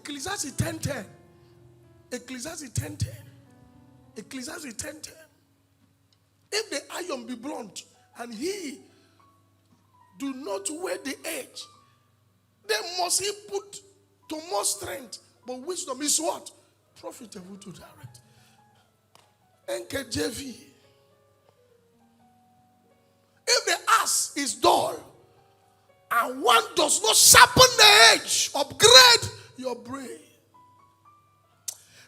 Ecclesiastes 10:10. Ecclesiastes 10:10. Ecclesiastes 10:10. If the iron be blunt and he do not weigh the edge, then must he put to more strength. But wisdom is what? Profitable to direct. NKJV. If the ass is dull and one does not sharpen the edge, upgrade your brain,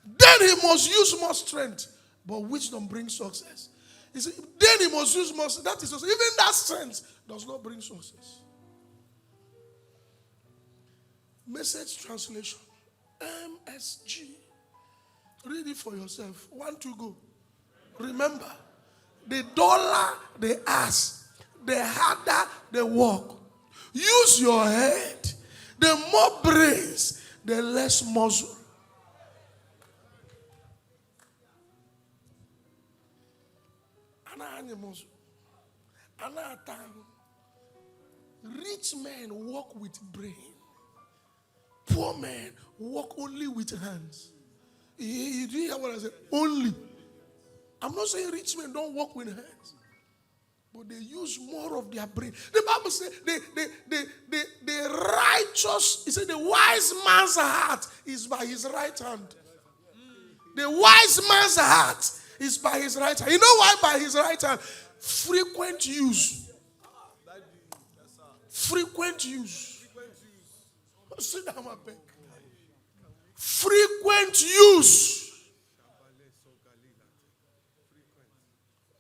then he must use more strength. But wisdom brings success. You see, then he must use more strength. That is success. Even that strength does not bring success. Message translation. MSG. Read it for yourself. 1, 2, go. Remember, the duller the ass, the harder the work. Use your head. The more brains, the less muscle. Rich men walk with brain. Poor men walk only with hands. You do hear what I said? Only. I'm not saying rich men don't walk with hands, but they use more of their brain. The Bible says the righteous, it said the wise man's heart is by his right hand. The wise man's heart is by his right hand. You know why by his right hand? Frequent use. Frequent use. Sit down, my back. Frequent use.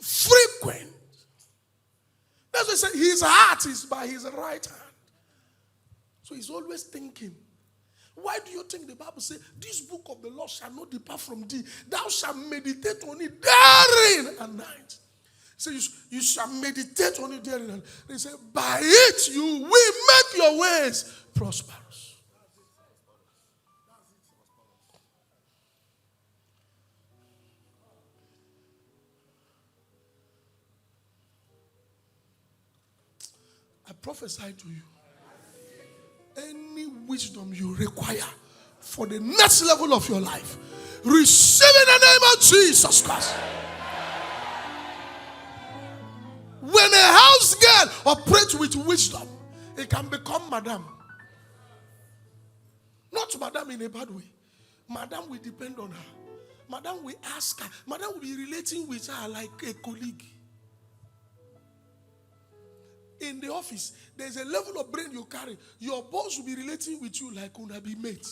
Frequent. That's why I say his heart is by his right hand. So he's always thinking. Why do you think the Bible says, this book of the law shall not depart from thee? Thou shalt meditate on it day and night. So you shall meditate on it day and night. They say, by it you will make your ways prosperous. I prophesy to you. Any wisdom you require for the next level of your life, receive in the name of Jesus Christ. When a house girl operates with wisdom, it can become madam. Not madam in a bad way. Madam will depend on her. Madam will ask her. Madam will be relating with her like a colleague. In the office, there's a level of brain you carry. Your boss will be relating with you like una be mate.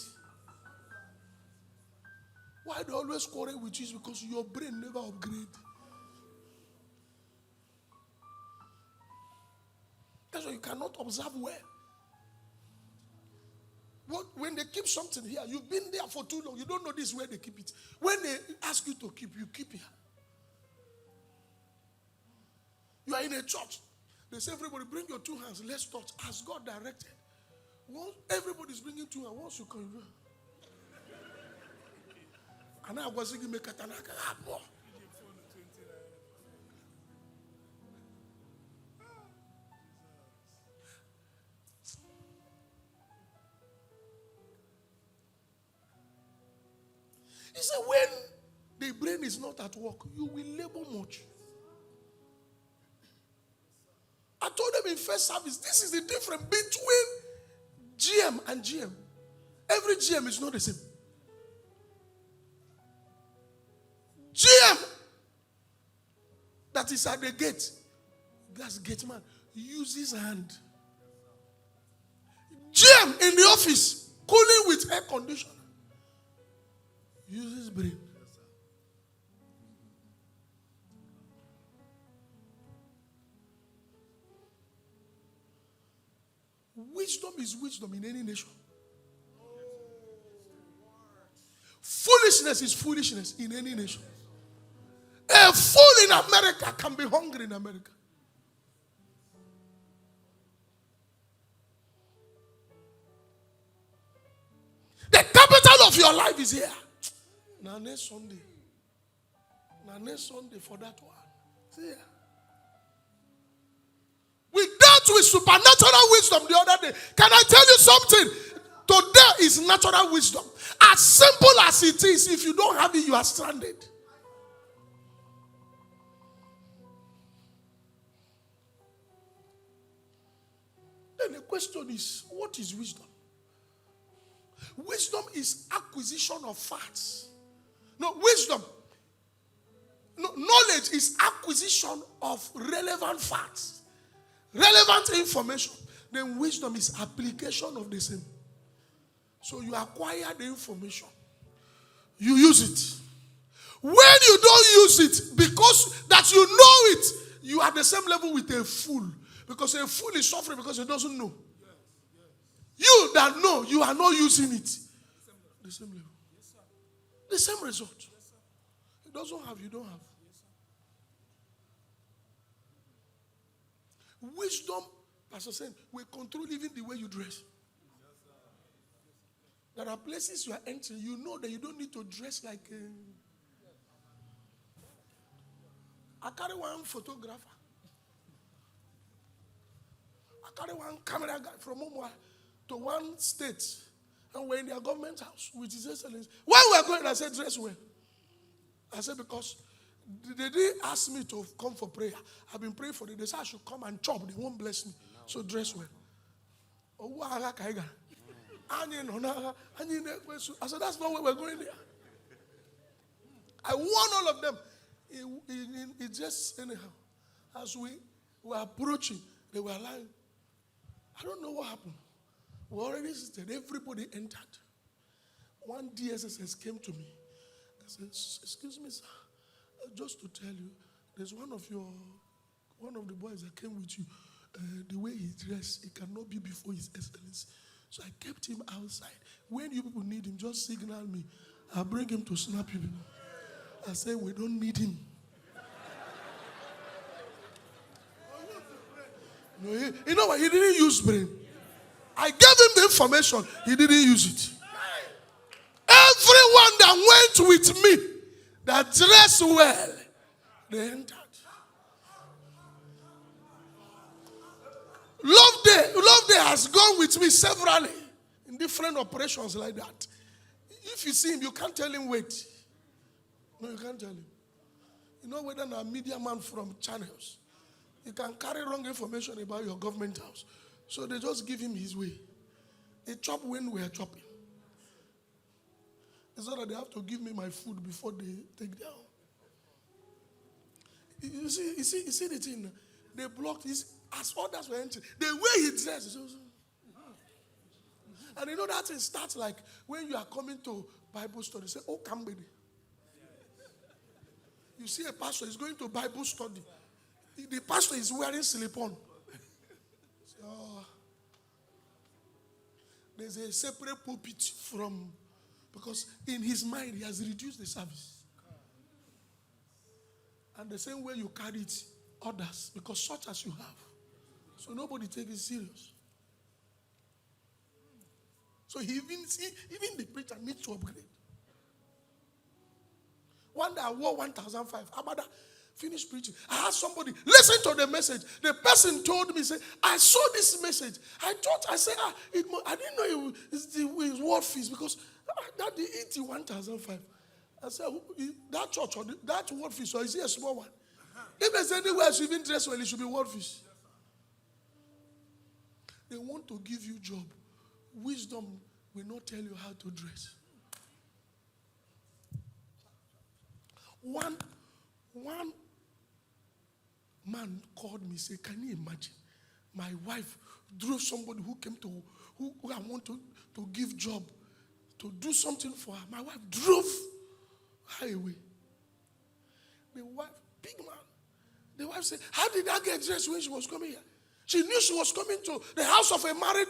Why they always quarrel with you is because your brain never upgrade. That's why you cannot observe well. When they keep something here, you've been there for too long. You don't know this where they keep it. When they ask you to keep, you keep here. You are in a church. They say, everybody bring your 2 hands. Let's touch as God directed. Once everybody's bringing 2 hands. Once you come, and I was thinking, make a tanaka. He said, when the brain is not at work, you will labor much. I told them in first service, this is the difference between GM and GM. Every GM is not the same. GM that is at the gate, that's gate man, uses hand. GM in the office, cooling with air conditioner, uses brain. Wisdom is wisdom in any nation. Foolishness is foolishness in any nation. A fool in America can be hungry in America. The capital of your life is here. Now next Sunday. Now next Sunday for that one. See here. We dealt with supernatural wisdom the other day. Can I tell you something? today is natural wisdom. As simple as it is, if you don't have it, you are stranded. Then the question is, what is wisdom? Wisdom is acquisition of facts. No, wisdom. No, knowledge is acquisition of relevant facts, relevant information. Then wisdom is application of the same. So you acquire the information, you use it. When you don't use it, because that you know it, you are the same level with a fool. Because a fool is suffering because he doesn't know. You that know, you are not using it. The same level. The same result. It doesn't have, you don't have. Wisdom, Pastor saying, will control even the way you dress. There are places you are entering, you know that you don't need to dress like a... I carry one photographer. I carry one camera guy from Mumbai to one state. And we're in their government house with His Excellency. When we are going, I said, dress well. I said, because they didn't ask me to come for prayer. I've been praying for them. They said I should come and chop. They won't bless me. So dress well. I said, that's not where we're going there. I warn all of them. It just anyhow. As we were approaching, they were lying. I don't know what happened. We already said everybody entered. One DSSS came to me. I said, excuse me, sir. Just to tell you, there's one of the boys that came with you. The way he dressed, it cannot be before His Excellency. So I kept him outside. When you people need him, just signal me. I'll bring him to snap you. I said, we don't need him. No, you know what? He didn't use brain. I gave him the information. He didn't use it. Everyone that went with me, that dressed well, they entered. Love Day has gone with me severally in different operations like that. If you see him, you can't tell him wait. No, you can't tell him. You know whether a media man from channels, he can carry wrong information about your government house. So they just give him his way. They chop when we are chopping. It's not that they have to give me my food before they take down. You see the thing. They blocked his, as others were entering. The way he dressed. And you know that thing starts like when you are coming to Bible study. Say, oh, come baby. You see a pastor is going to Bible study. The pastor is wearing slip-on. So, there's a separate pulpit from, because in his mind he has reduced the service. And the same way you carry it, others, because such as you have. So nobody takes it serious. So even the preacher needs to upgrade. One day I wore 1,005. Abada finished preaching. I asked somebody, listen to the message. The person told me, say, I saw this message. I said, I didn't know it was word fees because that the 1,005. I said, that church or that word fees, or is it a small one? If there's anywhere I should even dress well, it should be word fees. They want to give you job. Wisdom will not tell you how to dress. One man called me, said, can you imagine? My wife drove somebody who came to, who I want to give job, to do something for her. My wife drove her away. The wife, big man. The wife said, how did I get dressed when she was coming here? She knew she was coming to the house of a married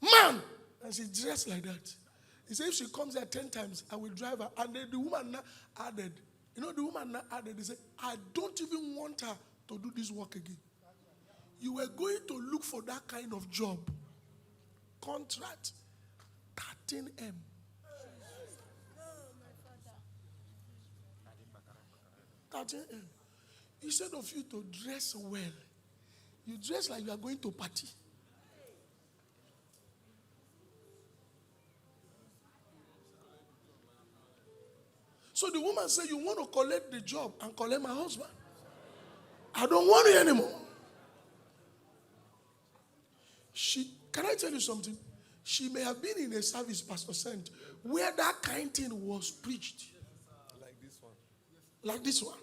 man. And she dressed like that. He said, if she comes here 10 times, I will drive her. And then the woman now added, he said, I don't even want her to do this work again. You were going to look for that kind of job. Contract, 13 M. Instead of you to dress well, you dress like you are going to party. So the woman said, you want to collect the job and collect my husband. I don't want it anymore. Can I tell you something? She may have been in a service, Pastor sent, where that kind of thing was preached. Like this one. Like this one.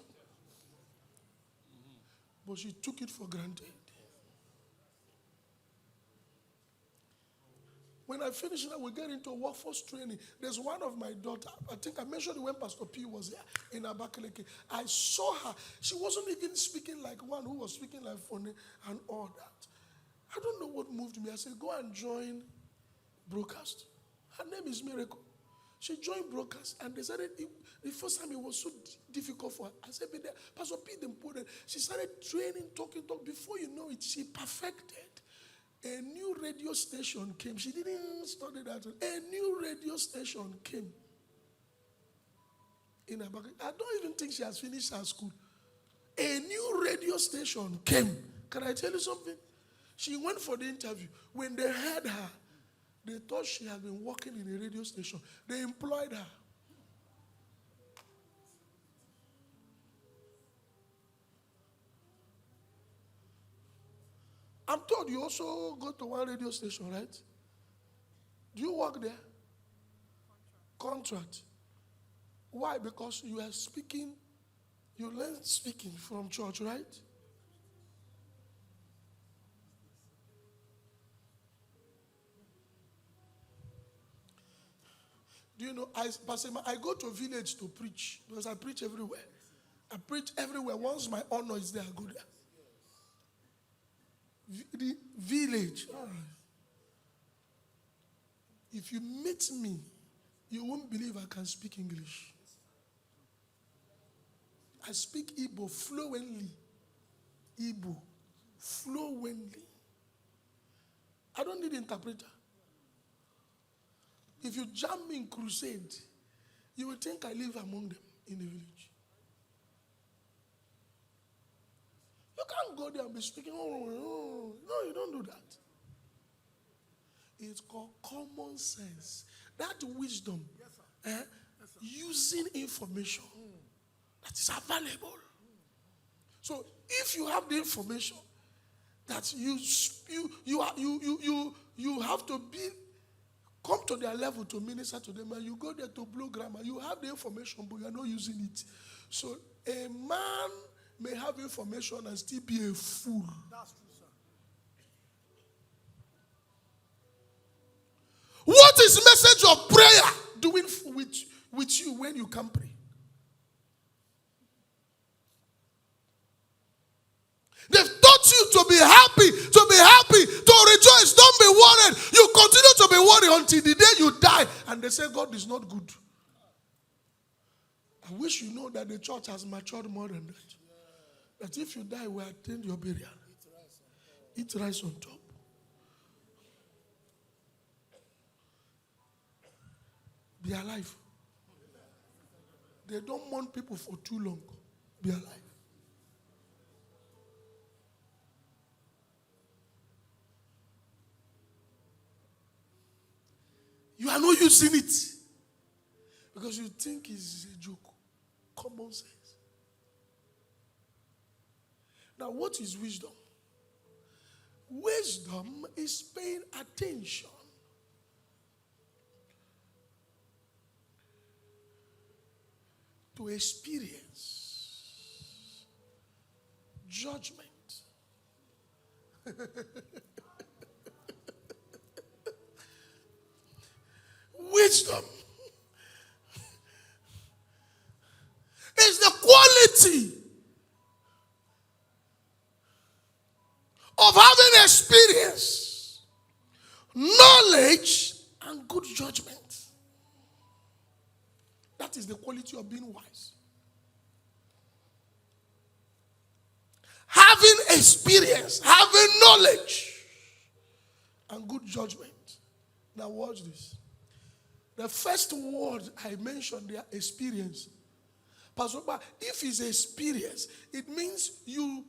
But she took it for granted. When I finish that, we get into workforce training. There's one of my daughter. I think I mentioned it when Pastor P was here in Abakaliki. I saw her. She wasn't even speaking like one who was speaking like funny and all that. I don't know what moved me. I said, go and join broadcast. Her name is Miracle. She joined broadcast, and they said the first time it was so difficult for her. I said, but Pastor P then put it. She started training, talking. Before you know it, she perfected. A new radio station came. She didn't study that. A new radio station came in Abaka. I don't even think she has finished her school. A new radio station came. Can I tell you something? She went for the interview. When they heard her, they thought she had been working in a radio station. They employed her. I'm told you also go to one radio station, right? Do you work there? Contract. Why? Because you are speaking, you learn speaking from church, right? Do you know, I go to a village to preach because I preach everywhere. I preach everywhere. Once my honor is there, I go there. The village. If you meet me, you won't believe I can speak English. I speak Igbo fluently. Igbo fluently. I don't need an interpreter. If you jam me in crusade, you will think I live among them in the village. You can't go there and be speaking. Oh, no, you don't do that. It's called common sense. That wisdom, using information that is available. So if you have the information that you have to come to their level to minister to them, and you go there to blow grammar. You have the information, but you are not using it. So a man may have information and still be a fool. That's true, sir. What is the message of prayer doing with you when you can pray? They've taught you to be happy, to rejoice. Don't be worried. You continue to be worried until the day you die. And they say God is not good. I wish you know that the church has matured more than that. That if you die, we attend your burial. Eat rice on top. Be alive. They don't mourn people for too long. Be alive. You are not using it because you think it's a joke. Common sense. Now, what is wisdom? Wisdom is paying attention to experience, judgment. Wisdom is the quality of having experience, knowledge, and good judgment. That is the quality of being wise. Having experience, having knowledge, and good judgment. Now watch this. The first word I mentioned there, experience. Pastor, if it's experience, it means you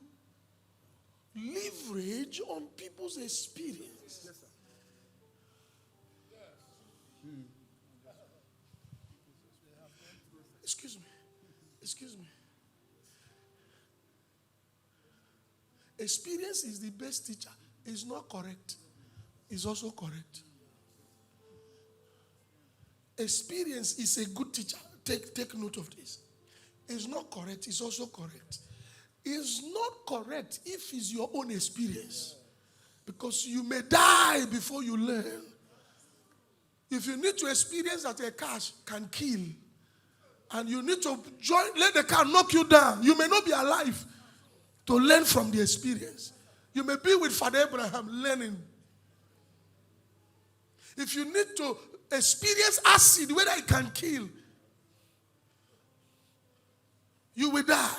leverage on people's experience. Yes, sir. Excuse me. Excuse me. Experience is the best teacher. It's not correct. It's also correct. Experience is a good teacher. Take note of this. It's not correct. It's also correct. It's not correct if it's your own experience. Because you may die before you learn. If you need to experience that a car can kill, and you need to let the car knock you down, you may not be alive to learn from the experience. You may be with Father Abraham learning. If you need to experience acid, whether it can kill, you will die.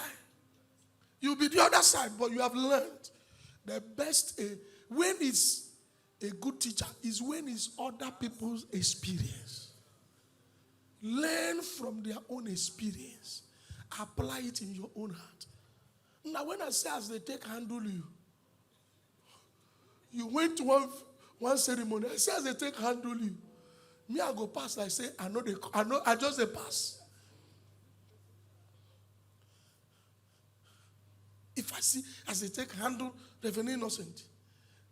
You'll be the other side, but you have learned. The best, when it's a good teacher, is when it's other people's experience. Learn from their own experience. Apply it in your own heart. Now, when I say as they handle you, you went to one ceremony. I say as they handle you. Me, I go pass. I say, I just say pass. If I see as they handle Reverend Innocent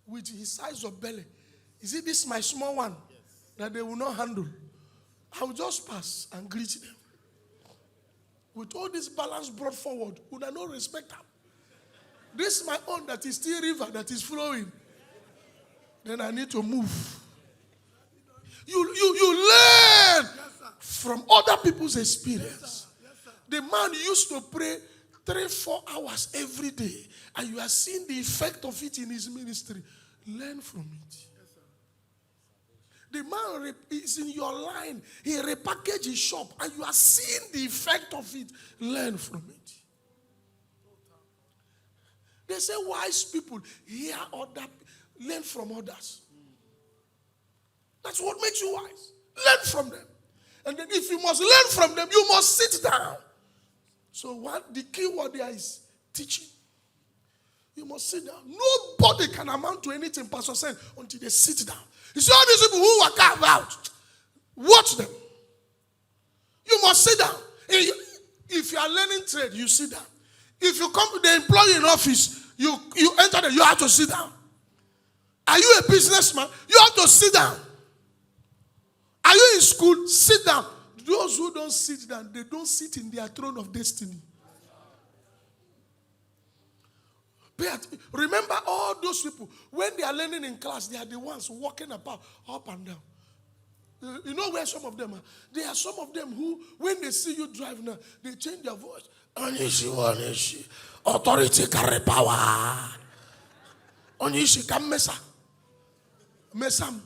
with his size of belly, is it this my small one that they will not handle? I will just pass and greet them. With all this balance brought forward, would I not respect them? This is my own that is still river that is flowing. Then I need to move. You learn from other people's experience. The man used to pray 3-4 hours every day, and you are seeing the effect of it in his ministry. Learn from it. The man is in your line. He repackaged his shop, and you are seeing the effect of it. Learn from it. They say wise people hear learn from others. That's what makes you wise. Learn from them. And then if you must learn from them, you must sit down. So the key word there is teaching. You must sit down. Nobody can amount to anything, Pastor said, until they sit down. You see all these people who work out, watch them. You must sit down. If you are learning trade, you sit down. If you come to the employee in office, you enter there, you have to sit down. Are you a businessman? You have to sit down. Are you in school? Sit down. Those who don't sit down, they don't sit in their throne of destiny. Remember all those people, when they are learning in class, they are the ones walking about up and down. You know where some of them are? There are some of them who, when they see you drive now, they change their voice. Onishi, authority carry power. Onishi, come mesa. Mesam.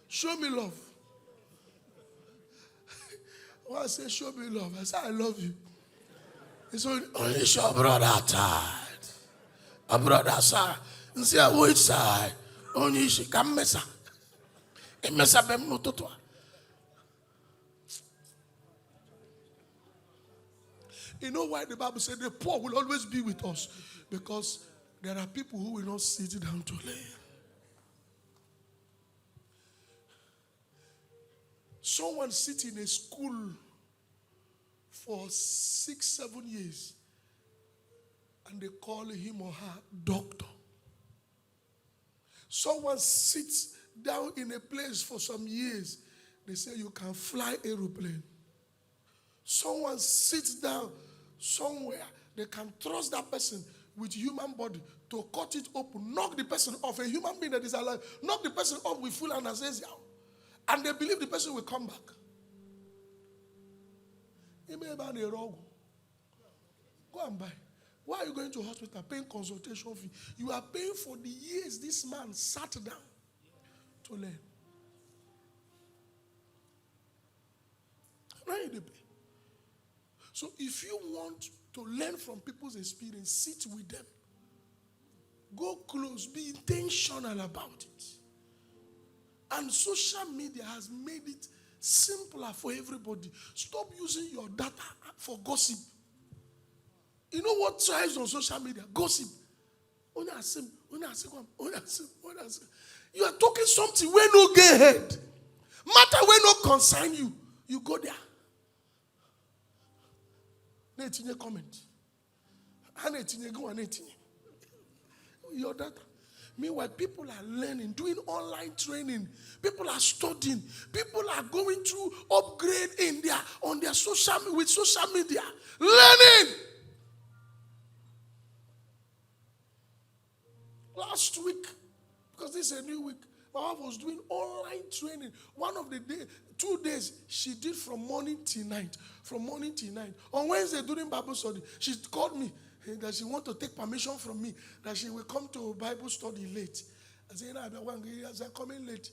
Show me love. When I say show me love, I say I love you. It's only your brother tired. A brother sir. And say which side? Only she come mesa. E mesa bem no totoa. You know why the Bible said the poor will always be with us? Because there are people who will not sit down to learn. Someone sits in a school for 6-7 years and they call him or her doctor. Someone sits down in a place for some years, they say you can fly aeroplane. Someone sits down somewhere, they can trust that person with human body to cut it open, knock the person off, a human being that is alive, knock the person off with full anesthesia. And they believe the person will come back. Go and buy. Why are you going to hospital paying consultation fee? You are paying for the years this man sat down to learn. Now you pay. So if you want to learn from people's experience, sit with them. Go close. Be intentional about it. And social media has made it simpler for everybody. Stop using your data for gossip. You know what thrives on social media? Gossip. You are talking something where no get head. Matter where no concern you. You go there. Netinye comment. Hanetinye go anetinye. Your data. Meanwhile, people are learning, doing online training. People are studying. People are going through upgrade on their social media, learning. Last week, because this is a new week, my wife was doing online training. One of the 2 days she did from morning till night. From morning till night. On Wednesday during Bible study, she called me that she want to take permission from me that she will come to Bible study late. I said, I'm coming late.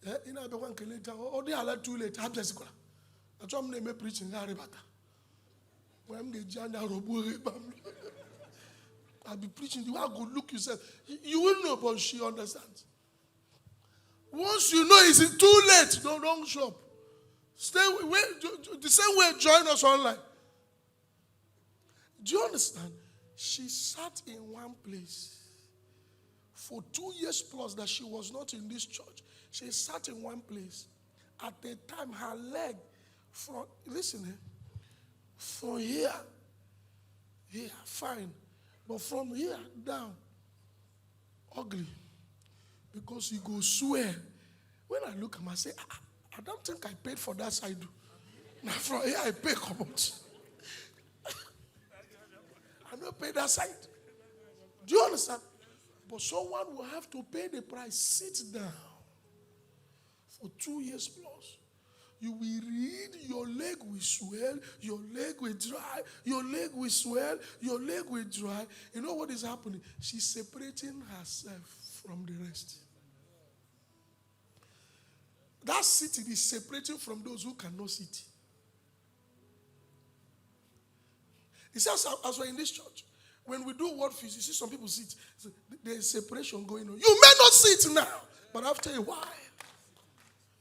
Or they are too late. I told them they preaching. I'll be preaching. You are good. Look yourself. You will know, but she understands. Once you know it's too late, don't show up. Stay the same way. Join us online. Do you understand? She sat in one place for 2 years plus that she was not in this church. She sat in one place. At the time, her leg from here, fine, but from here down, ugly, because you go swear. When I look at him, I say, I don't think I paid for that side. Now from here, I pay how much? I don't pay that side. Do you understand? But someone will have to pay the price. Sit down for 2 years plus. You will read, your leg will swell, your leg will dry, your leg will swell, your leg will dry. You know what is happening? She's separating herself from the rest. That sitting is separating from those who cannot sit. It says, as we're in this church, when we do word feast, you see some people sit. There's separation going on. You may not sit now, but after a while,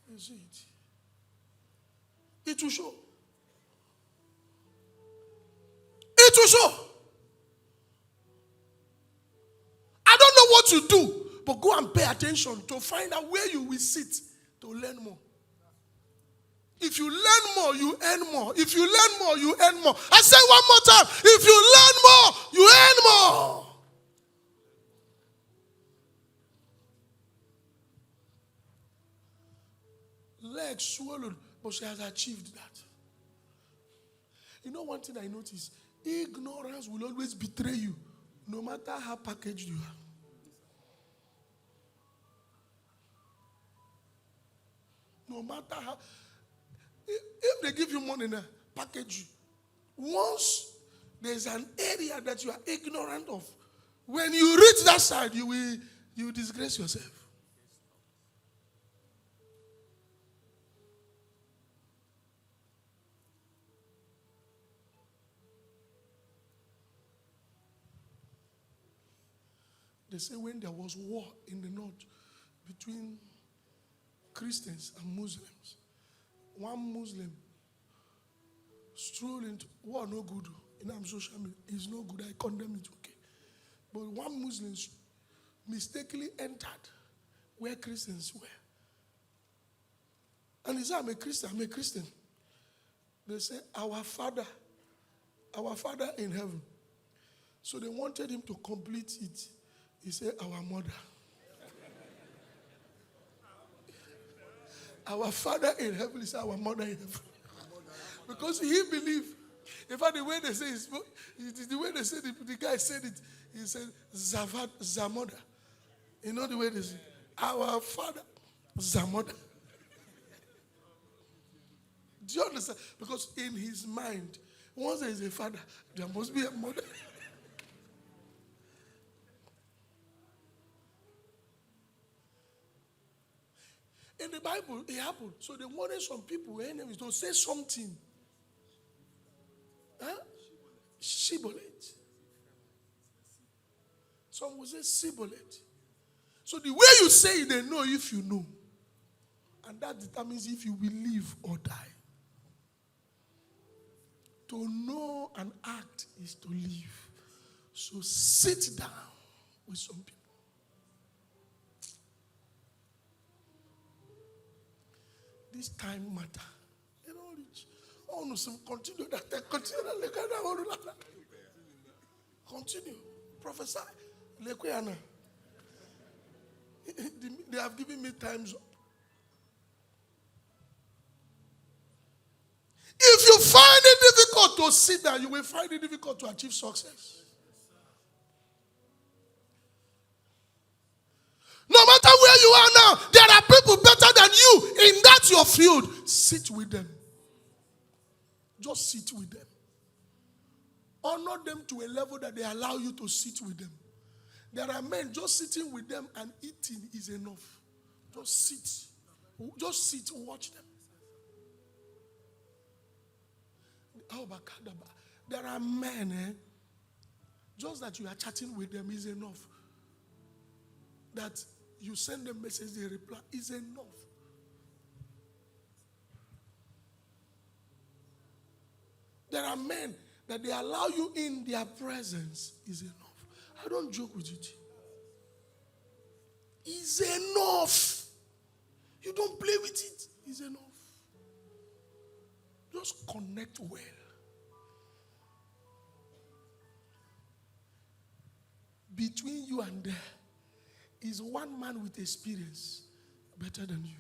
you see it. It will show. It will show. I don't know what you do, but go and pay attention to find out where you will sit to learn more. If you learn more, you earn more. If you learn more, you earn more. I say one more time. If you learn more, you earn more. Legs swollen, but she has achieved that. You know one thing I notice? Ignorance will always betray you, no matter how packaged you are. No matter how. If they give you money now, package you. Once there's an area that you are ignorant of, when you reach that side, you will disgrace yourself. They say when there was war in the north between Christians and Muslims, one Muslim strolled into war, no good. In social media, it's no good. I condemn it, okay. But one Muslim mistakenly entered where Christians were. And he said, I'm a Christian. They say, our Father in heaven. So they wanted him to complete it. He said, our mother. Our Father in heaven is our mother in heaven. Because he believed. In fact, the way they say the guy said it, he said, Zamoda. You know the way they say, our Father, Zamoda. Do you understand? Because in his mind, once there is a father, there must be a mother. In the Bible, it happened. So they wanted some people, enemies, to say something. Huh? Shibboleth. Some will say Shibboleth. So the way you say it, they know if you know. And that determines if you will live or die. To know and act is to live. So sit down with some people. This time matter. They don't reach. Continue that. Continue. Prophesy. They have given me times up. If you find it difficult to sit down, you will find it difficult to achieve success. No matter where you are now, there are people better than you in that your field. Sit with them. Just sit with them. Honor them to a level that they allow you to sit with them. There are men just sitting with them and eating is enough. Just sit. Just sit, watch them. There are men, just that you are chatting with them is enough. That you send them message, they reply is enough. There are men that they allow you in their presence is enough. I don't joke with it. Is enough. You don't play with it. It's enough. Just connect well. Between you and there is one man with experience better than you.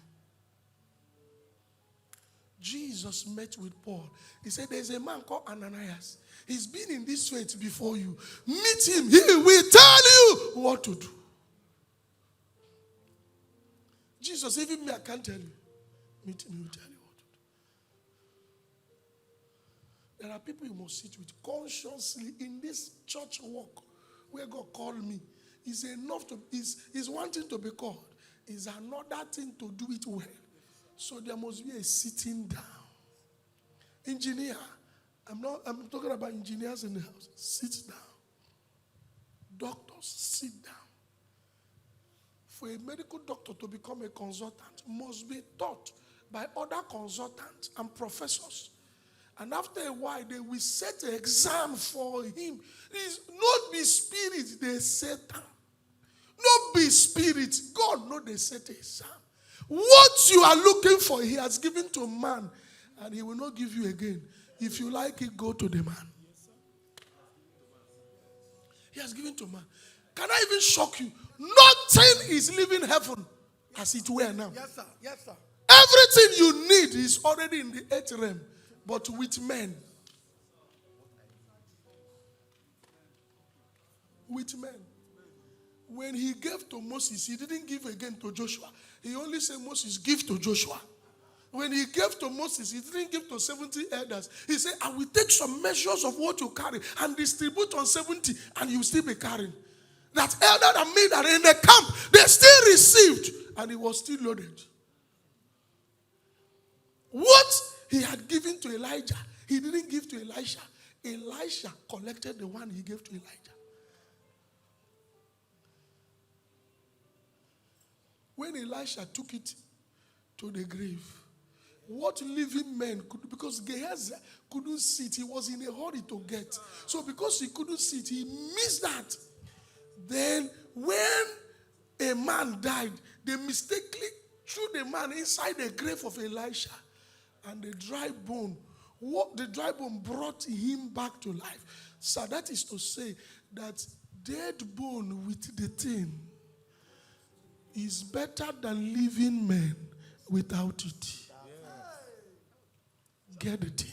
Jesus met with Paul. He said, there's a man called Ananias. He's been in this faith before you. Meet him. He will tell you what to do. Jesus, even me, I can't tell you. Meet him, he will tell you what to do. There are people you must sit with consciously in this church walk where God called me. Is enough to, is one thing to be called. Is another thing to do it well. So there must be a sitting down. Engineer, I'm talking about engineers in the house. Sit down. Doctors, sit down. For a medical doctor to become a consultant must be taught by other consultants and professors. And after a while, they will set an exam for him. It's not be spirit, they set down. Not be spirit. God knows they set an exam. What you are looking for, he has given to man, and he will not give you again. If you like it, go to the man. He has given to man. Can I even shock you? Nothing is leaving heaven as it were now. Yes, sir. Yes, sir. Everything you need is already in the earth realm, but with men. With men. When he gave to Moses, he didn't give again to Joshua. He only said, Moses, give to Joshua. When he gave to Moses, he didn't give to 70 elders. He said, I will take some measures of what you carry and distribute on 70, and you will still be carrying. That elder and men that are in the camp, they still received, and it was still loaded. What he had given to Elijah, he didn't give to Elisha. Elisha collected the one he gave to Elijah. When Elisha took it to the grave, what living men could, because Gehazi couldn't sit, he was in a hurry to get. So because he couldn't sit, he missed that. Then when a man died, they mistakenly threw the man inside the grave of Elisha. And the dry bone brought him back to life. So that is to say that dead bone with the thing is better than living men without it. Get the thing.